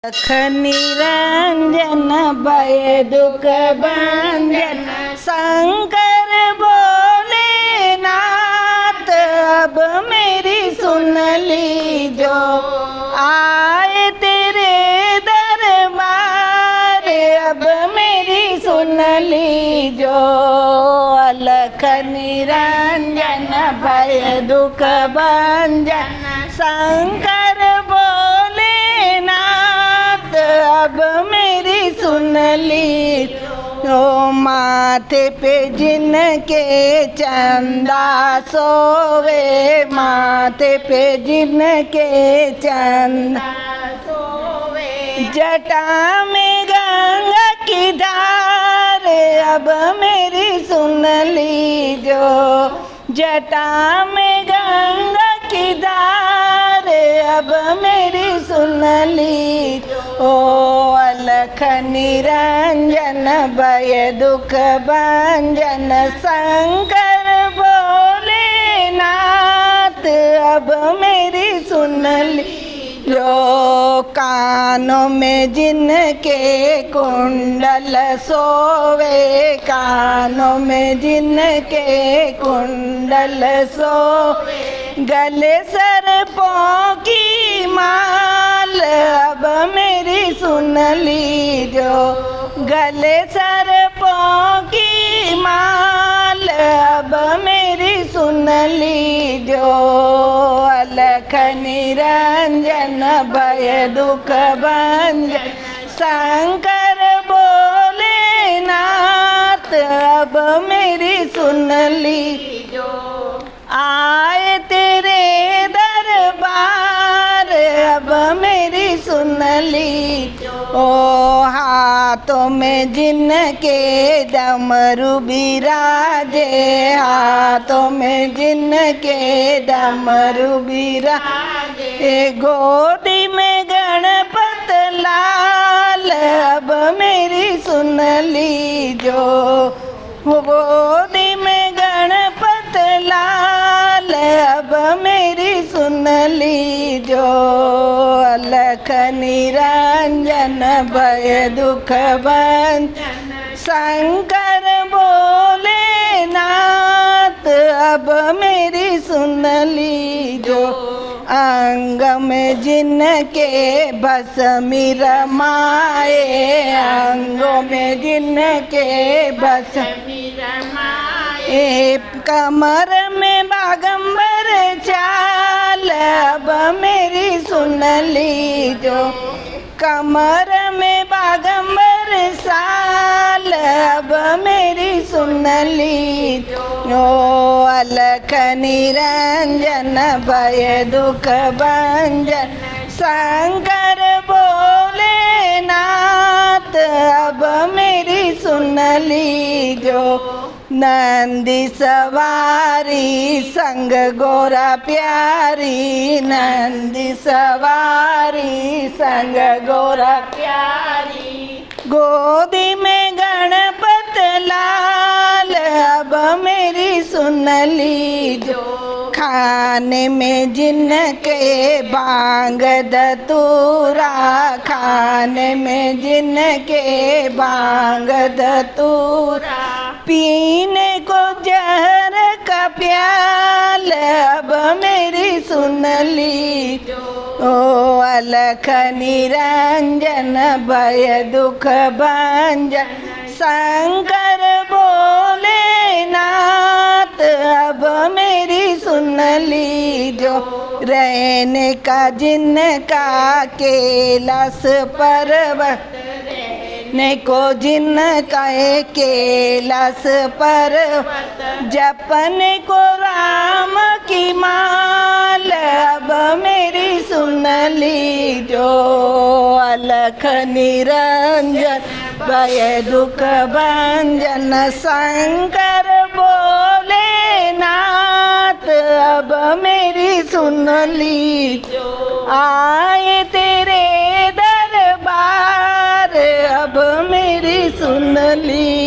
लख निरंजन भय दुख भंजन शंकर बोले नाथ, अब मेरी सुन लीजो आए तेरे दरबार, अब मेरी सुन लीजो। लख निरंजन भय दुख भंजन शंकर बोले नाथ, अब मेरी सुन ली। ओ माथे पे जिनके चंदा सोवे, माथे पे जिनके चंदा सोवे, जटा में गंगा की धार, अब मेरी सुन लीजो। जटा में गंगा की धार, अब मेरी सुन लीजो। ओ अलख निरंजन भय दुख भंजन शंकर बोले नाथ, अब मेरी सुन लीजो। कानों में जिनके कुंडल सोवे, कानों में जिनके कुंडल सोवे, गले सर्पों की माल, अब मेरी सुन लीजो। गले सर्पों की माल, अब मेरी सुन लीजो। अलख निरंजन भय दुख भंजन शंकर बोले नाथ, अब मेरी सुन लीजो। आए तेरे दरबार, अब मेरी सुन लीजो। ओ हाथों में जिनके डमरू बिराजे, हाथों में जिनके डमरू बिराजे, गोदी में गणपत लाल, अब मेरी सुन लीजो। गोदी में गणपत लाल, अब मेरी सुन लीजो। अलख निरंजन भय दुख भंजन शंकर बोले नाथ, अब मेरी सुन लीजो। अंग में जिनके भस्मी रमाए, अंगों में जिनके भस्मी रमाए, कमर में बागंबर चाल, अब मेरी सुन लीजो। कमर में बागंबर साल, अब मेरी सुन लीजो। ओ अलख निरंजन भय दुख भंजन शंकर बोले नाथ, अब मेरी सुन लीजो। नंदी सवारी संग गोरा प्यारी, नंदी सवारी संग गोरा प्यारी, गोदी में गणपत लाल, अब मेरी सुन लीजो। खाने में जिनके भांग धतूरा, खाने में जिनके भांग धतूरा, पीने को जहर का प्याल, अब मेरी सुन लीजो। ओ अलख निरंजन भय दुख भंजन शंकर बोले नाथ, अब मेरी सुन लीजो। रहने का जिनका कैलाश पर्वत, ने को जिनका कैलाश पर्वत, जपने को राम की माल, अब मेरी सुन लीजो। अलख निरंजन भय दुख भंजन शंकर बोले नाथ, अब मेरी सुन लीजो। आए तेरे दरबार, अब मेरी सुन ली।